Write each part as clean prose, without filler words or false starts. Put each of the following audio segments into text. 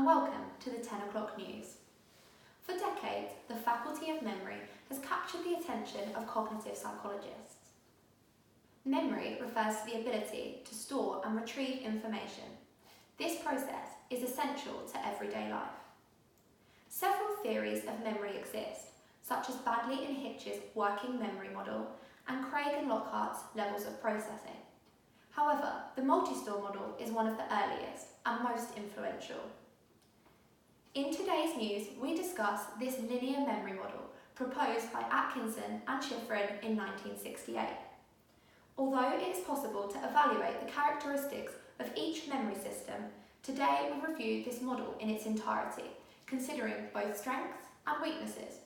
welcome to the 10 o'clock news. For decades, the Faculty of Memory has captured the attention of cognitive psychologists. Memory refers to the ability to store and retrieve information. This process is essential to everyday life. Several theories of memory exist, such as Baddeley and Hitch's working memory model and Craig and Lockhart's levels of processing. However, the multi-store model is one of the earliest and most influential. In today's news, we discuss this linear memory model proposed by Atkinson and Shiffrin in 1968. Although it is possible to evaluate the characteristics of each memory system, today we review this model in its entirety, considering both strengths and weaknesses.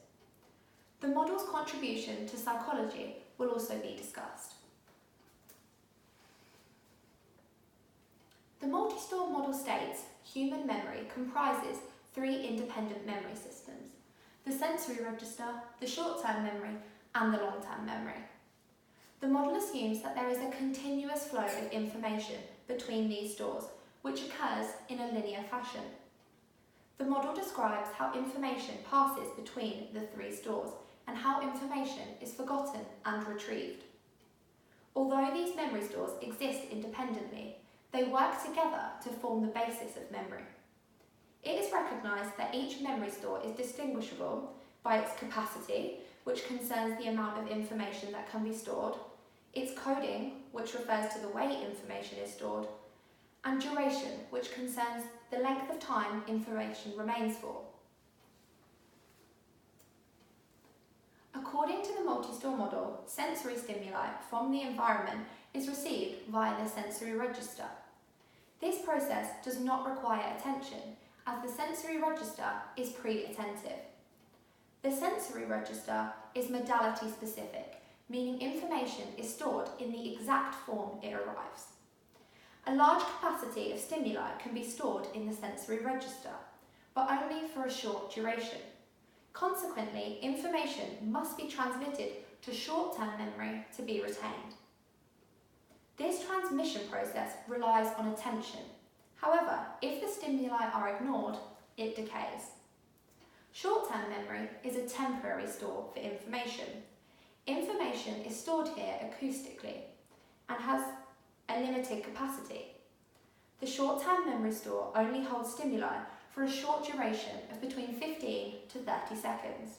The model's contribution to psychology will also be discussed. The multi-store model states human memory comprises three independent memory systems: the sensory register, the short-term memory, and the long-term memory. The model assumes that there is a continuous flow of information between these stores, which occurs in a linear fashion. The model describes how information passes between the three stores and how information is forgotten and retrieved. Although these memory stores exist independently, they work together to form the basis of memory. It is recognised that each memory store is distinguishable by its capacity, which concerns the amount of information that can be stored, its coding, which refers to the way information is stored, and duration, which concerns the length of time information remains for. According to the multi-store model, sensory stimuli from the environment is received via the sensory register. This process does not require attention, as the sensory register is pre-attentive. The sensory register is modality specific, meaning information is stored in the exact form it arrives. A large capacity of stimuli can be stored in the sensory register, but only for a short duration. Consequently, information must be transmitted to short-term memory to be retained. This transmission process relies on attention. However, if the stimuli are ignored, it decays. Short-term memory is a temporary store for information. Information is stored here acoustically and has a limited capacity. The short-term memory store only holds stimuli for a short duration of between 15 to 30 seconds.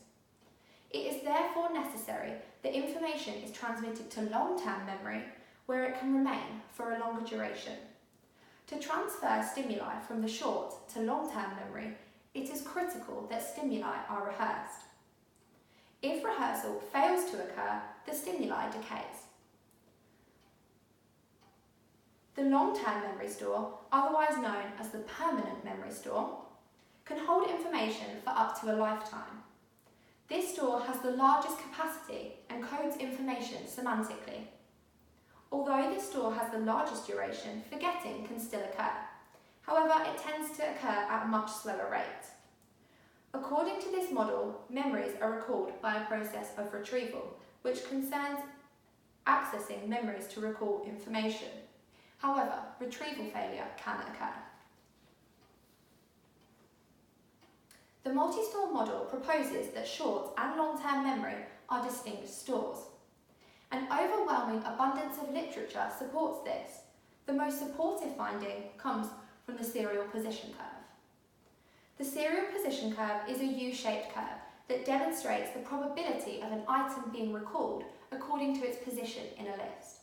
It is therefore necessary that information is transmitted to long-term memory, where it can remain for a longer duration. To transfer stimuli from the short to long-term memory, it is critical that stimuli are rehearsed. If rehearsal fails to occur, the stimuli decays. The long-term memory store, otherwise known as the permanent memory store, can hold information for up to a lifetime. This store has the largest capacity and codes information semantically. Although this store has the largest duration, forgetting can still occur. However, it tends to occur at a much slower rate. According to this model, memories are recalled by a process of retrieval, which concerns accessing memories to recall information. However, retrieval failure can occur. The multi-store model proposes that short and long-term memory are distinct stores. An overwhelming abundance of literature supports this. The most supportive finding comes from the serial position curve. The serial position curve is a U-shaped curve that demonstrates the probability of an item being recalled according to its position in a list.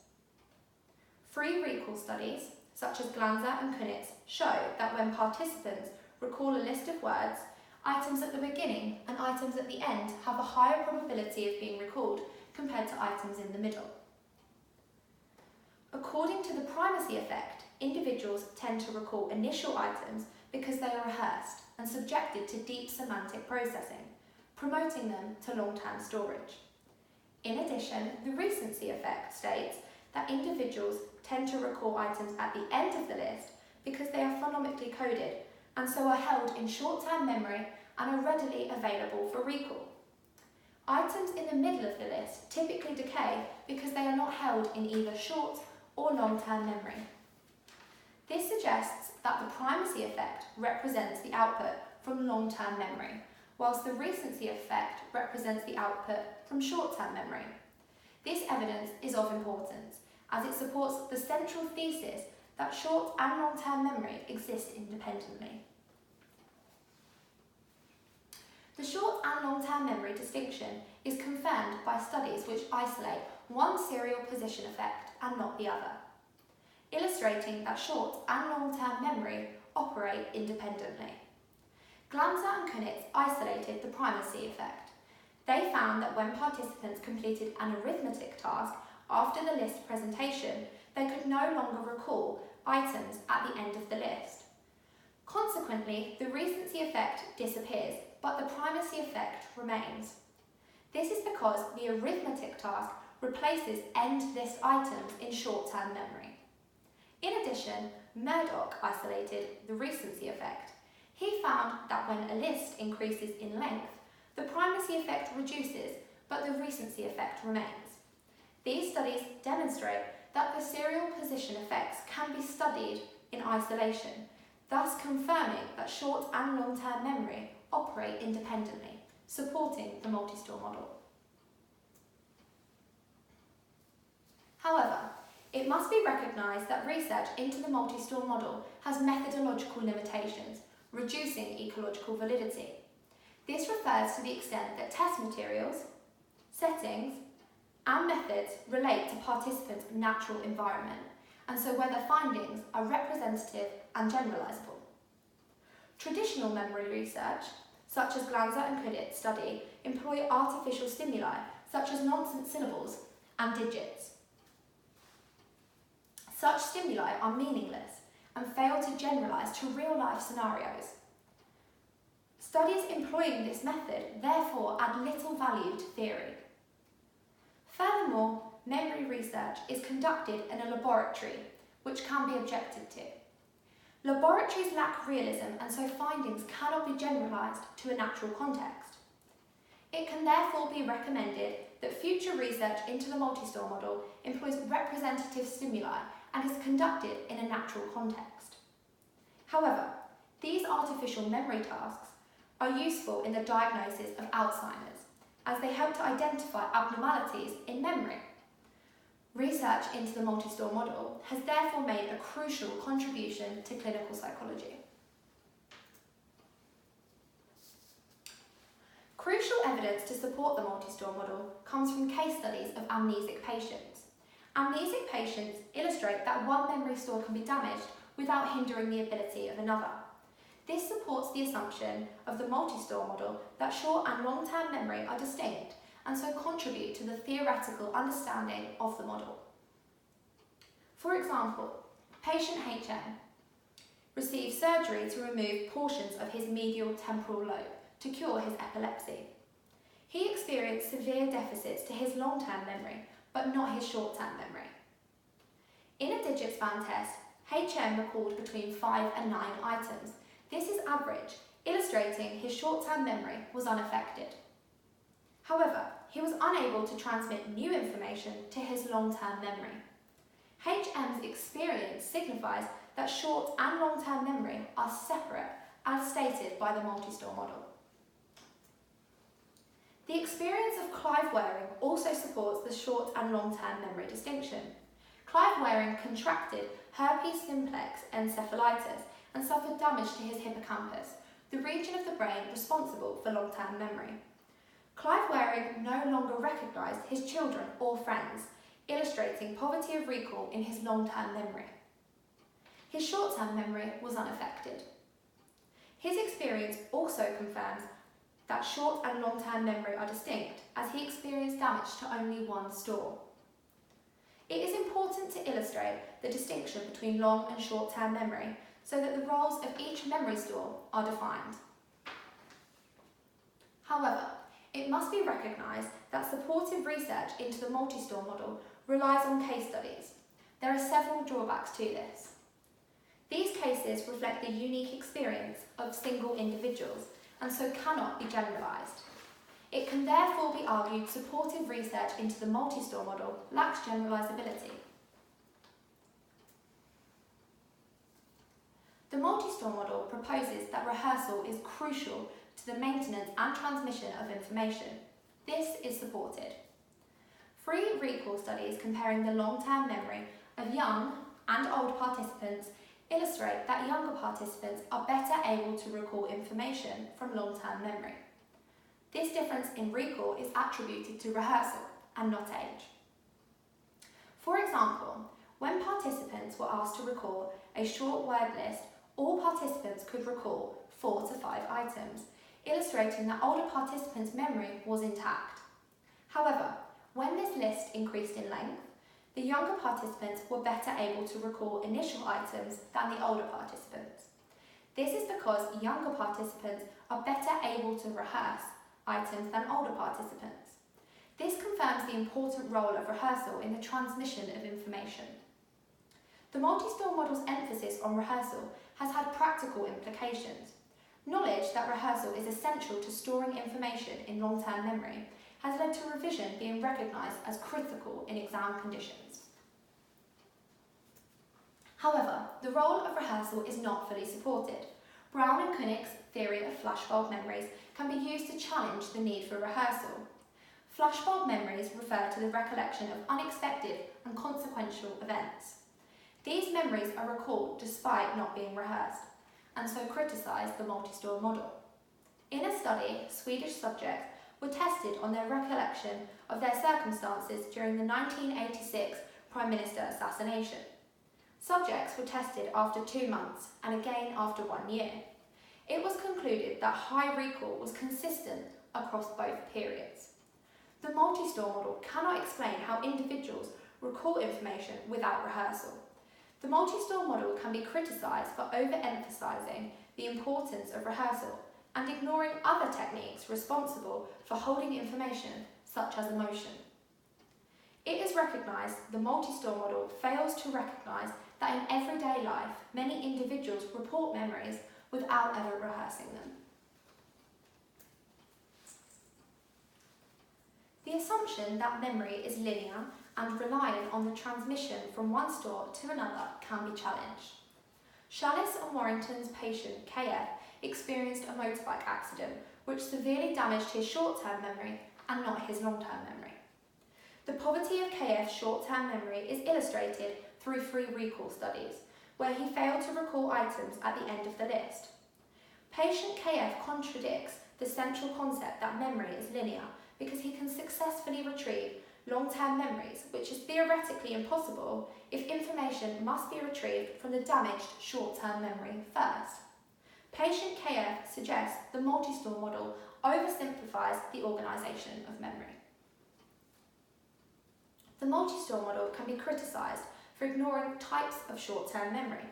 Free recall studies, such as Glanzer and Kunitz, show that when participants recall a list of words, items at the beginning and items at the end have a higher probability of being recalled compared to items in the middle. According to the primacy effect, individuals tend to recall initial items because they are rehearsed and subjected to deep semantic processing, promoting them to long-term storage. In addition, the recency effect states that individuals tend to recall items at the end of the list because they are phonemically coded and so are held in short-term memory and are readily available for recall. Items in the middle of the list typically decay because they are not held in either short or long-term memory. This suggests that the primacy effect represents the output from long-term memory, whilst the recency effect represents the output from short-term memory. This evidence is of importance as it supports the central thesis that short and long-term memory exist independently. The short and long-term memory distinction is confirmed by studies which isolate one serial position effect and not the other, illustrating that short and long-term memory operate independently. Glanzer and Kunitz isolated the primacy effect. They found that when participants completed an arithmetic task after the list presentation, they could no longer recall items at the end of the list. Consequently, the recency effect disappears, but the primacy effect remains. This is because the arithmetic task replaces end list items in short-term memory. In addition, Murdoch isolated the recency effect. He found that when a list increases in length, the primacy effect reduces, but the recency effect remains. These studies demonstrate that the serial position effects can be studied in isolation, thus confirming that short and long-term memory operate independently, supporting the multi-store model. However, it must be recognised that research into the multi-store model has methodological limitations, reducing ecological validity. This refers to the extent that test materials, settings, and methods relate to participants' natural environment, and so whether findings are representative and generalisable. Traditional memory research, such as Glanzer and Kuditz's study, employ artificial stimuli, such as nonsense syllables and digits. Such stimuli are meaningless and fail to generalise to real-life scenarios. Studies employing this method therefore add little value to theory. Furthermore, memory research is conducted in a laboratory, which can be objected to. Laboratories lack realism, and so findings cannot be generalised to a natural context. It can therefore be recommended that future research into the multi-store model employs representative stimuli and is conducted in a natural context. However, these artificial memory tasks are useful in the diagnosis of Alzheimer's, as they help to identify abnormalities in memory. Research into the multi-store model has therefore made a crucial contribution to clinical psychology. Crucial evidence to support the multi-store model comes from case studies of amnesic patients. Amnesic patients illustrate that one memory store can be damaged without hindering the ability of another. This supports the assumption of the multi-store model that short and long-term memory are distinct and so contribute to the theoretical understanding of the model. For example, patient HM received surgery to remove portions of his medial temporal lobe to cure his epilepsy. He experienced severe deficits to his long-term memory, but not his short-term memory. In a digit span test, HM recalled between 5 and 9 items. This is average, illustrating his short-term memory was unaffected. However, he was unable to transmit new information to his long-term memory. HM's experience signifies that short and long-term memory are separate, as stated by the multi-store model. The experience of Clive Waring also supports the short and long-term memory distinction. Clive Waring contracted herpes simplex encephalitis and suffered damage to his hippocampus, the region of the brain responsible for long-term memory. Clive Waring no longer recognised his children or friends, illustrating poverty of recall in his long-term memory. His short-term memory was unaffected. His experience also confirms that short and long-term memory are distinct, as he experienced damage to only one store. It is important to illustrate the distinction between long and short-term memory so that the roles of each memory store are defined. However, it must be recognised that supportive research into the multi-store model relies on case studies. There are several drawbacks to this. These cases reflect the unique experience of single individuals and so cannot be generalised. It can therefore be argued supportive research into the multi-store model lacks generalisability. The multi-store model proposes that rehearsal is crucial to the maintenance and transmission of information. This is supported. 3 recall studies comparing the long-term memory of young and old participants illustrate that younger participants are better able to recall information from long-term memory. This difference in recall is attributed to rehearsal and not age. For example, when participants were asked to recall a short word list, all participants could recall 4 to 5 items, illustrating that older participants' memory was intact. However, when this list increased in length, the younger participants were better able to recall initial items than the older participants. This is because younger participants are better able to rehearse items than older participants. This confirms the important role of rehearsal in the transmission of information. The multi-store model's emphasis on rehearsal has had practical implications. Knowledge that rehearsal is essential to storing information in long-term memory has led to revision being recognised as critical in exam conditions. However, the role of rehearsal is not fully supported. Brown and Koenig's theory of flashbulb memories can be used to challenge the need for rehearsal. Flashbulb memories refer to the recollection of unexpected and consequential events. These memories are recalled despite not being rehearsed, and so criticise the multi-store model. In a study, Swedish subjects were tested on their recollection of their circumstances during the 1986 Prime Minister assassination. Subjects were tested after 2 months and again after 1 year. It was concluded that high recall was consistent across both periods. The multi-store model cannot explain how individuals recall information without rehearsal. The multi-store model can be criticised for overemphasising the importance of rehearsal and ignoring other techniques responsible for holding information, such as emotion. It is recognised the multi-store model fails to recognise that in everyday life, many individuals report memories without ever rehearsing them. The assumption that memory is linear and reliant on the transmission from one store to another can be challenged. Chalice and Warrington's patient KF experienced a motorbike accident which severely damaged his short-term memory and not his long-term memory. The poverty of KF's short-term memory is illustrated through 3 recall studies, where he failed to recall items at the end of the list. Patient KF contradicts the central concept that memory is linear because he can successfully retrieve long-term memories, which is theoretically impossible if information must be retrieved from the damaged short-term memory first. Patient KF suggests the multi-store model oversimplifies the organisation of memory. The multi-store model can be criticised for ignoring types of short-term memory.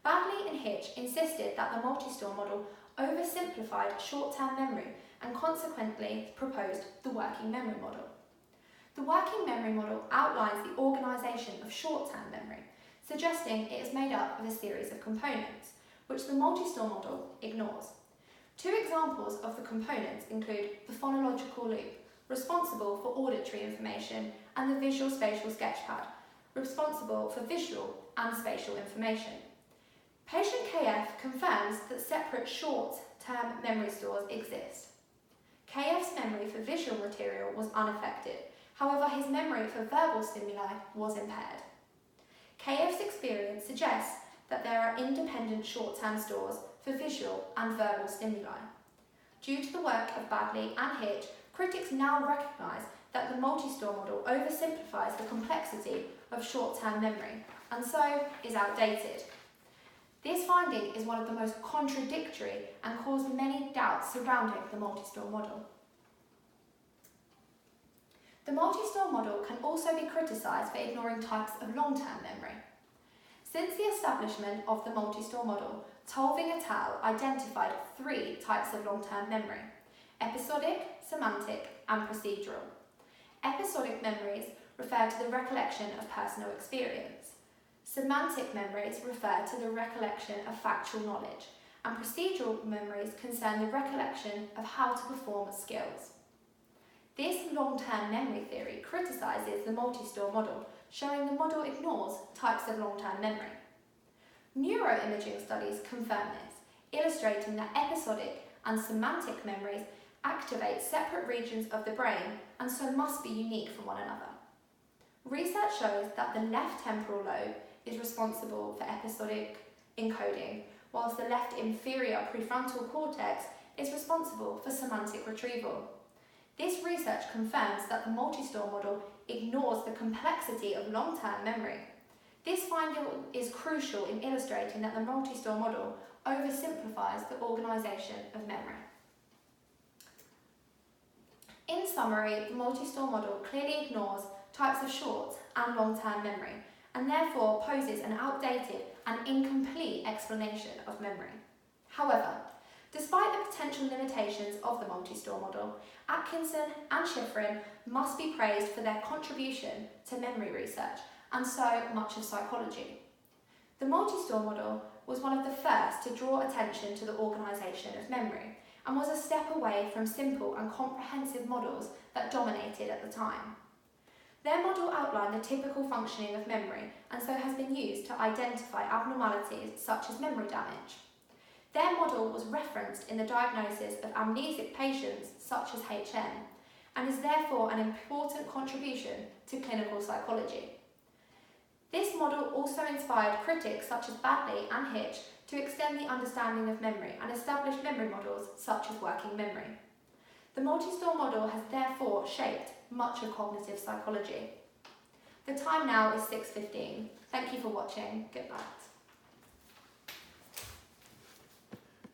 Badley and Hitch insisted that the multi-store model oversimplified short-term memory and consequently proposed the working memory model. The working memory model outlines the organisation of short-term memory, suggesting it is made up of a series of components, which the multi-store model ignores. 2 examples of the components include the phonological loop, responsible for auditory information, and the visual spatial sketchpad, responsible for visual and spatial information. Patient KF confirms that separate short-term memory stores exist. KF's memory for visual material was unaffected, however his memory for verbal stimuli was impaired. KF's experience suggests that there are independent short-term stores for visual and verbal stimuli. Due to the work of Badley and Hitch, critics now recognise that the multi-store model oversimplifies the complexity of short-term memory and so is outdated. This finding is one of the most contradictory and caused many doubts surrounding the multi-store model. The multi-store model can also be criticised for ignoring types of long-term memory. Since the establishment of the multi-store model, Tolving et al. Identified 3 types of long-term memory: episodic, semantic, and procedural. Episodic memories refer to the recollection of personal experience. Semantic memories refer to the recollection of factual knowledge, and procedural memories concern the recollection of how to perform skills. This long-term memory theory criticises the multi-store model, showing the model ignores types of long-term memory. Neuroimaging studies confirm this, illustrating that episodic and semantic memories activate separate regions of the brain and so must be unique from one another. Research shows that the left temporal lobe is responsible for episodic encoding, whilst the left inferior prefrontal cortex is responsible for semantic retrieval. This research confirms that the multi-store model ignores the complexity of long-term memory. This finding is crucial in illustrating that the multi-store model oversimplifies the organisation of memory. In summary, the multi-store model clearly ignores types of short and long-term memory, and therefore poses an outdated and incomplete explanation of memory. However, despite the potential limitations of the multi-store model, Atkinson and Schifrin must be praised for their contribution to memory research and so much of psychology. The multi-store model was one of the first to draw attention to the organisation of memory and was a step away from simple and comprehensive models that dominated at the time. Their model outlined the typical functioning of memory and so has been used to identify abnormalities such as memory damage. Their model was referenced in the diagnosis of amnesic patients such as HN and is therefore an important contribution to clinical psychology. This model also inspired critics such as Badley and Hitch to extend the understanding of memory and establish memory models such as working memory. The multi-store model has therefore shaped much of cognitive psychology. The time now is 6:15. Thank you for watching. Goodbye.